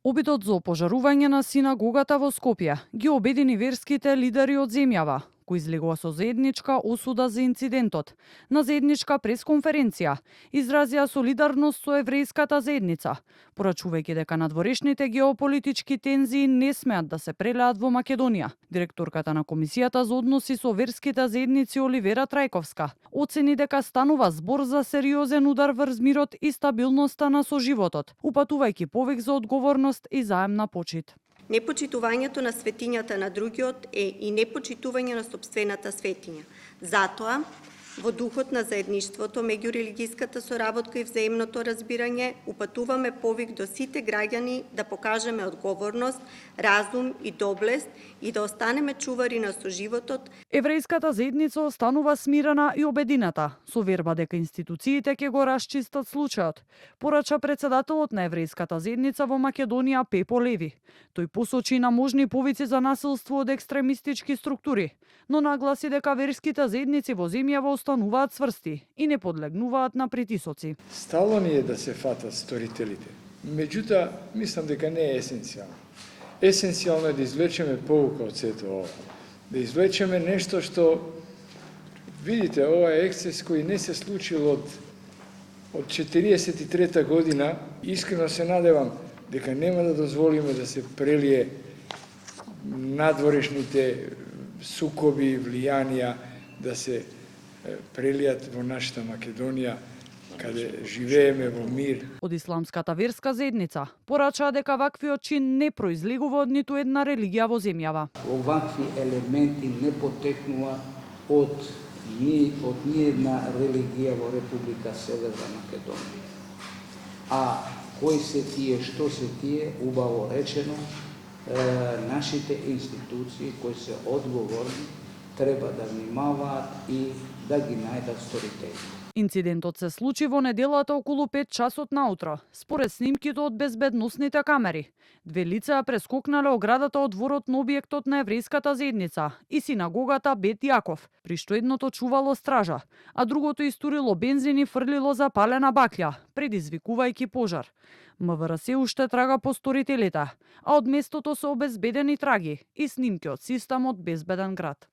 Обидот за опожарување на синагогата во Скопје ги обедини верските лидери од земјава, кои излегува со заедничка осуда за инцидентот. На заедничка пресконференција изразија солидарност со еврејската заедница, порачувајќи дека надворешните геополитички тензии не смеат да се прелеат во Македонија. Директорката на Комисијата за односи со верските заедници Оливера Трајковска оцени дека станува збор за сериозен удар врз мирот и стабилноста на соживотот, упатувајќи повик за одговорност и заемна почит. Непочитувањето на светињата на другиот е и непочитување на сопствената светиња. Затоа, во духот на заедништвото, меѓурелигиската соработка и взаимното разбирање, упатуваме повик до сите граѓани да покажеме одговорност, разум и доблест и да останеме чувари на соживотот. Еврејската заедница останува смирена и обедината, со верба дека институциите ќе го расчистат случајот, порача председателот на Еврејската заедница во Македонија Пепо Леви. Тој посочи на можни повици за насилство од екстремистички структури, но нагласи дека верските заедници во земјава остануваат цврсти и не подлегнуваат на притисоци. Стало ни е да се фатат сторителите. Меѓутоа, мислам дека не е есенцијално. Есенцијално е да извлечеме поука од сето ова. Да извлечеме нешто што, видите, ова е ексцес кој не се случил од 43 година. Искрено се надевам дека нема да дозволиме да се прелие надворешните сукоби и влијанија, да се прелијат во нашата Македонија, каде живееме во мир. Од исламската верска заедница порачаа дека ваквиот чин не произлегува од ниту една религија во земјава. Овакви елементи не потекнува од ни една религија во Република Северна Македонија. А кои се тие, што се тие, убаво речено, нашите институции кои се одговорни треба да внимаваат и да ги најдат сторителите. Инцидентот се случи во неделата околу 5 часот наутро. Според снимките од безбедносните камери, две лица прескокнале оградата од дворот на објектот на еврејската заедница и синагогата Бет Јаков, при што едното чувало стража, а другото истурило бензин и фрлило запалена баклја, предизвикувајќи пожар. МВР се уште трага по сторителите, а од местото се обезбедени траги и снимки од системот Безбеден град.